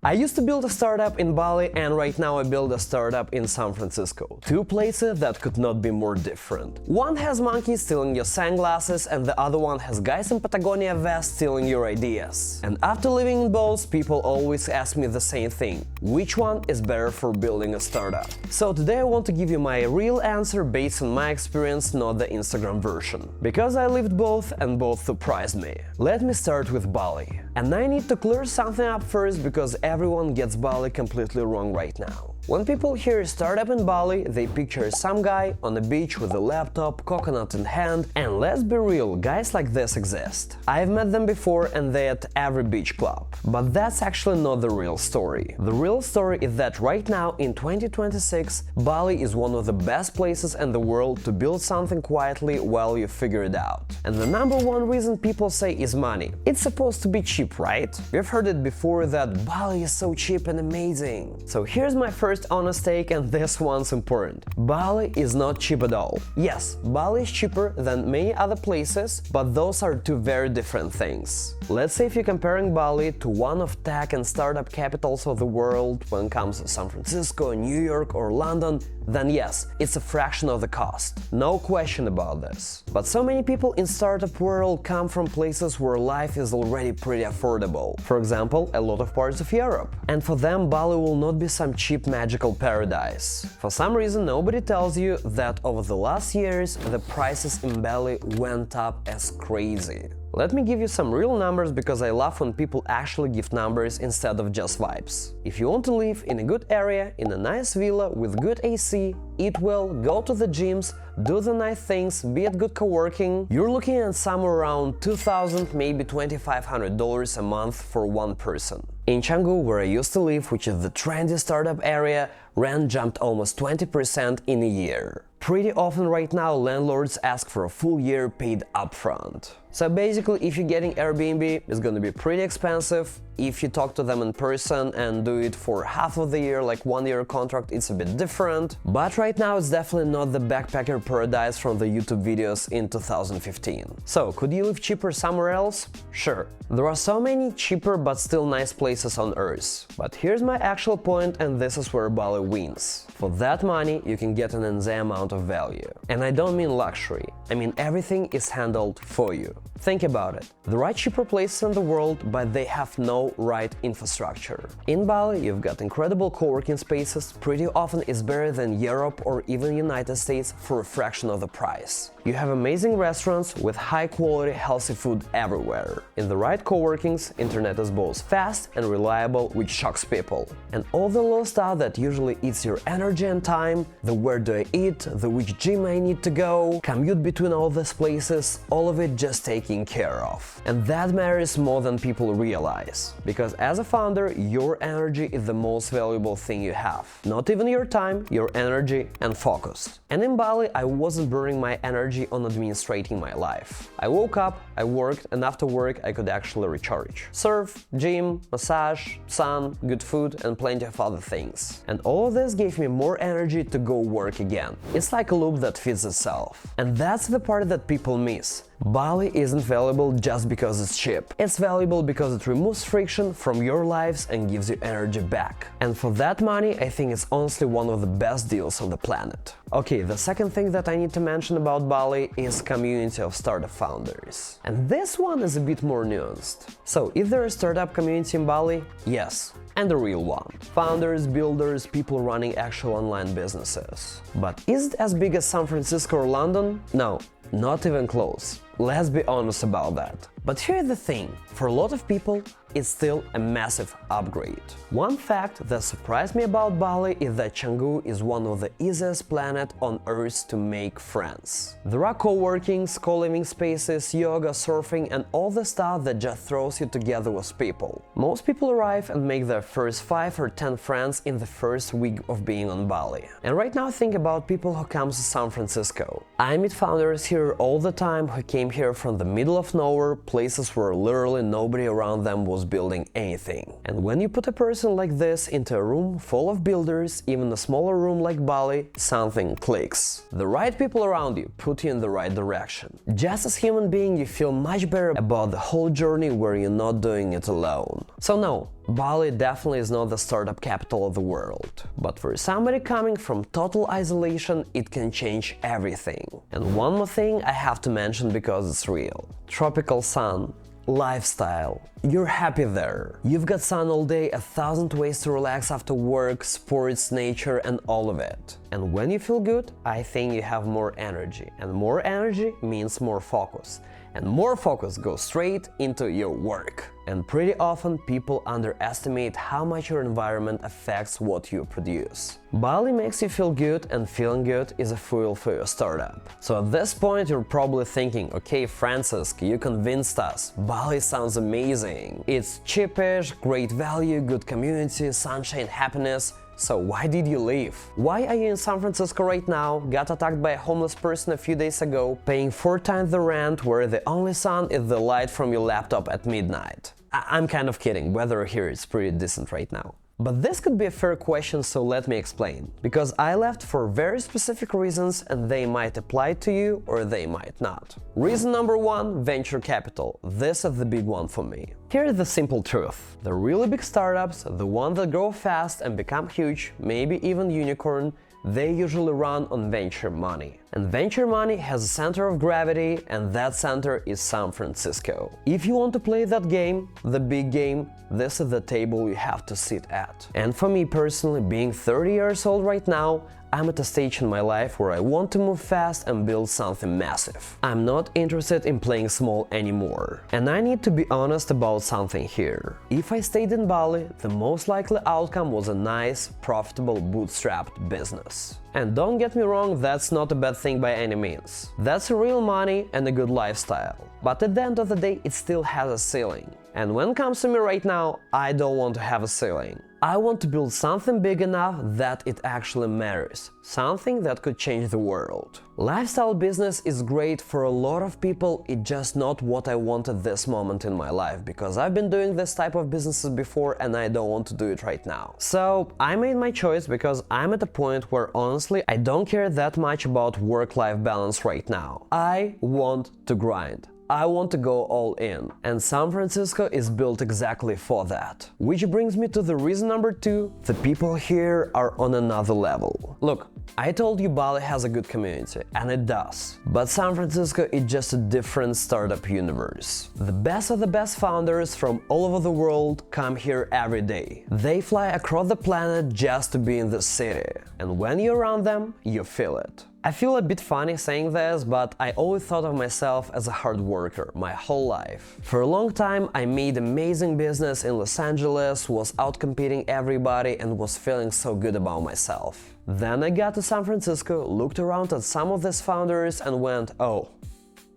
I used to build a startup in Bali, and right now I build a startup in San Francisco. Two places that could not be more different. One has monkeys stealing your sunglasses, and the other one has guys in Patagonia vests stealing your ideas. And after living in both, people always ask me the same thing: which one is better for building a startup? So today I want to give you my real answer based on my experience, not the Instagram version. Because I lived both and both surprised me. Let me start with Bali. And I need to clear something up first, because everyone gets Bali completely wrong right now. When people hear startup in Bali, they picture some guy on the beach with a laptop, coconut in hand, and let's be real, guys like this exist. I've met them before and they're at every beach club. But that's actually not the real story. The real story is that right now, in 2026, Bali is one of the best places in the world to build something quietly while you figure it out. And the number one reason people say is money. It's supposed to be cheap, right? We've heard it before that Bali is so cheap and amazing. So here's my first honest take, and this one's important. Bali is not cheap at all. Yes, Bali is cheaper than many other places, but those are two very different things. Let's say if you're comparing Bali to one of tech and startup capitals of the world when it comes to San Francisco, New York or London, then yes, it's a fraction of the cost. No question about this. But so many people in startup world come from places where life is already pretty affordable. For example, a lot of parts of Europe. And for them, Bali will not be some cheap magical paradise. For some reason, nobody tells you that over the last years, the prices in Bali went up as crazy. Let me give you some real numbers, because I love when people actually give numbers instead of just vibes. If you want to live in a good area, in a nice villa with good AC, eat well, go to the gyms, do the nice things, be at good co-working, you're looking at somewhere around $2,000, maybe $2,500 a month for one person. In Canggu, where I used to live, which is the trendy startup area, rent jumped almost 20% in a year. Pretty often right now landlords ask for a full year paid upfront. So basically, if you're getting Airbnb, it's gonna be pretty expensive. If you talk to them in person and do it for half of the year, like 1 year contract, it's a bit different. But right now it's definitely not the backpacker paradise from the YouTube videos in 2015. So could you live cheaper somewhere else? Sure. There are so many cheaper but still nice places on Earth. But here's my actual point, and this is where Bali wins. For that money, you can get an insane amount of value. And I don't mean luxury, I mean everything is handled for you. Think about it. There are cheaper places in the world, but they have no right infrastructure. In Bali, you've got incredible co-working spaces, pretty often it's better than Europe or even United States for a fraction of the price. You have amazing restaurants with high-quality, healthy food everywhere. In the right co-workings, internet is both fast and reliable, which shocks people. And all the little stuff that usually eats your energy and time, the where do I eat, the which gym I need to go, commute between all these places, all of it just taken care of. And that matters more than people realize. Because as a founder, your energy is the most valuable thing you have. Not even your time, your energy and focus. And in Bali, I wasn't burning my energy on administrating my life. I woke up, I worked, and after work I could actually recharge. Surf, gym, massage, sun, good food, and plenty of other things. And all of this gave me more energy to go work again. It's like a loop that feeds itself. And that's the part that people miss. Bali isn't valuable just because it's cheap. It's valuable because it removes friction from your lives and gives you energy back. And for that money, I think it's honestly one of the best deals on the planet. Okay, the second thing that I need to mention about Bali is community of startup founders. And this one is a bit more nuanced. So, is there a startup community in Bali? Yes. And a real one. Founders, builders, people running actual online businesses. But is it as big as San Francisco or London? No, not even close. Let's be honest about that. But here's the thing, for a lot of people, it's still a massive upgrade. One fact that surprised me about Bali is that Canggu is one of the easiest planet on Earth to make friends. There are co-workings, co-living spaces, yoga, surfing, and all the stuff that just throws you together with people. Most people arrive and make their first 5 or 10 friends in the first week of being on Bali. And right now think about people who come to San Francisco. I meet founders here all the time who came here from the middle of nowhere, places where literally nobody around them was building anything. And when you put a person like this into a room full of builders, even a smaller room like Bali, something clicks. The right people around you put you in the right direction. Just as human being, you feel much better about the whole journey where you're not doing it alone. So no, Bali definitely is not the startup capital of the world, but for somebody coming from total isolation, it can change everything. And one more thing I have to mention because it's real. Tropical sun, lifestyle. You're happy there. You've got sun all day, 1,000 ways to relax after work, sports, nature, and all of it. And when you feel good, I think you have more energy. And more energy means more focus. And more focus goes straight into your work. And pretty often people underestimate how much your environment affects what you produce. Bali makes you feel good, and feeling good is a fuel for your startup. So at this point you're probably thinking, okay Francisc, you convinced us, Bali sounds amazing. It's cheapish, great value, good community, sunshine, happiness. So why did you leave? Why are you in San Francisco right now, got attacked by a homeless person a few days ago, paying 4 times the rent, where the only sun is the light from your laptop at midnight? I'm kind of kidding, weather here is pretty decent right now. But this could be a fair question, so let me explain. Because I left for very specific reasons, and they might apply to you or they might not. Reason number 1, venture capital. This is the big one for me. Here's the simple truth. The really big startups, the ones that grow fast and become huge, maybe even unicorn, they usually run on venture money. And venture money has a center of gravity, and that center is San Francisco. If you want to play that game, the big game, this is the table you have to sit at. And for me personally, being 30 years old right now, I'm at a stage in my life where I want to move fast and build something massive. I'm not interested in playing small anymore. And I need to be honest about something here. If I stayed in Bali, the most likely outcome was a nice, profitable, bootstrapped business. And don't get me wrong, that's not a bad thing by any means. That's real money and a good lifestyle. But at the end of the day, it still has a ceiling. And when it comes to me right now, I don't want to have a ceiling. I want to build something big enough that it actually matters, something that could change the world. Lifestyle business is great for a lot of people, it's just not what I want at this moment in my life, because I've been doing this type of businesses before and I don't want to do it right now. So I made my choice because I'm at a point where honestly I don't care that much about work-life balance right now. I want to grind. I want to go all in, and San Francisco is built exactly for that. Which brings me to the reason number 2, the people here are on another level. Look, I told you Bali has a good community, and it does. But San Francisco is just a different startup universe. The best of the best founders from all over the world come here every day. They fly across the planet just to be in the city, and when you're around them, you feel it. I feel a bit funny saying this, but I always thought of myself as a hard worker my whole life. For a long time I made amazing business in Los Angeles, was outcompeting everybody and was feeling so good about myself. Then I got to San Francisco, looked around at some of these founders and went, oh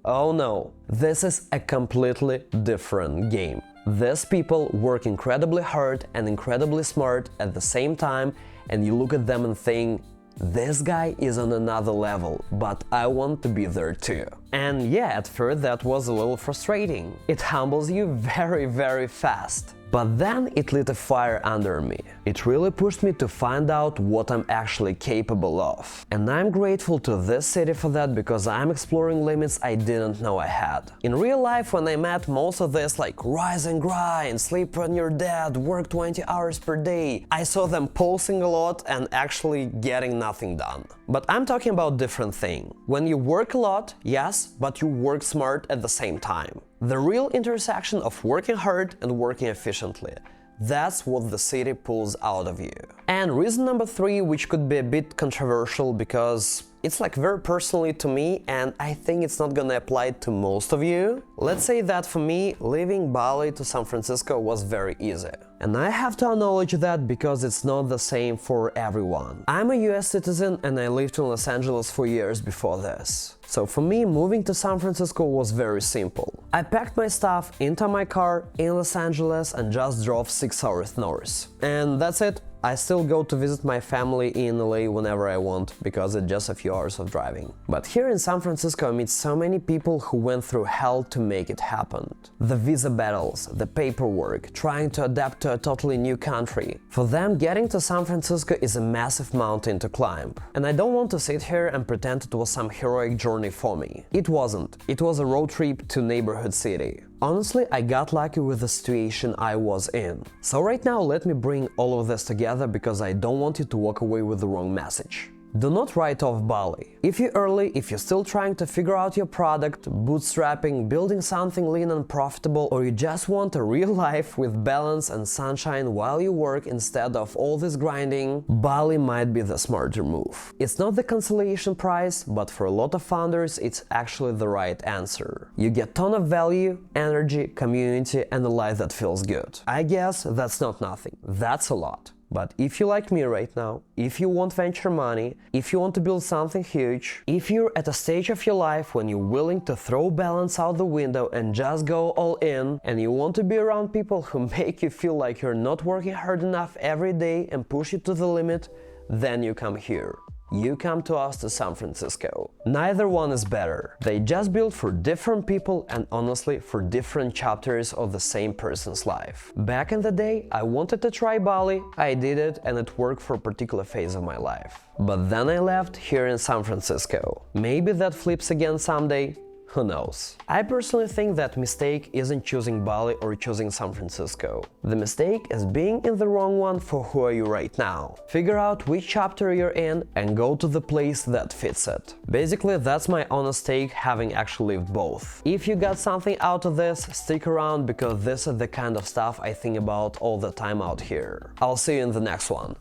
no, this is a completely different game. These people work incredibly hard and incredibly smart at the same time, and you look at them and think, this guy is on another level, but I want to be there too. And yeah, at first that was a little frustrating. It humbles you very fast. But then it lit a fire under me. It really pushed me to find out what I'm actually capable of. And I'm grateful to this city for that, because I'm exploring limits I didn't know I had. In real life, when I met most of this like rise and grind, sleep when you're dead, work 20 hours per day, I saw them posting a lot and actually getting nothing done. But I'm talking about different thing. When you work a lot, yes, but you work smart at the same time. The real intersection of working hard and working efficiently. That's what the city pulls out of you. And reason number 3, which could be a bit controversial because it's like very personally to me and I think it's not gonna apply to most of you. Let's say that for me, leaving Bali to San Francisco was very easy. And I have to acknowledge that because it's not the same for everyone. I'm a US citizen and I lived in Los Angeles for years before this. So for me, moving to San Francisco was very simple. I packed my stuff into my car in Los Angeles and just drove 6 hours north. And that's it. I still go to visit my family in LA whenever I want, because it's just a few hours of driving. But here in San Francisco I meet so many people who went through hell to make it happen. The visa battles, the paperwork, trying to adapt to a totally new country. For them, getting to San Francisco is a massive mountain to climb. And I don't want to sit here and pretend it was some heroic journey for me. It wasn't. It was a road trip to neighborhood city. Honestly, I got lucky with the situation I was in. So right now let me bring all of this together because I don't want you to walk away with the wrong message. Do not write off Bali. If you're early, if you're still trying to figure out your product, bootstrapping, building something lean and profitable, or you just want a real life with balance and sunshine while you work instead of all this grinding, Bali might be the smarter move. It's not the consolation prize, but for a lot of founders, it's actually the right answer. You get ton of value, energy, community, and a life that feels good. I guess that's not nothing. That's a lot. But if you like me right now, if you want venture money, if you want to build something huge, if you're at a stage of your life when you're willing to throw balance out the window and just go all in, and you want to be around people who make you feel like you're not working hard enough every day and push you to the limit, then you come here. You come to us to San Francisco. Neither one is better. They just built for different people and honestly for different chapters of the same person's life. Back in the day, I wanted to try Bali, I did it and it worked for a particular phase of my life. But then I left here in San Francisco. Maybe that flips again someday. Who knows? I personally think that mistake isn't choosing Bali or choosing San Francisco. The mistake is being in the wrong one for who are you right now. Figure out which chapter you're in and go to the place that fits it. Basically, that's my honest take, having actually lived both. If you got something out of this, stick around because this is the kind of stuff I think about all the time out here. I'll see you in the next one.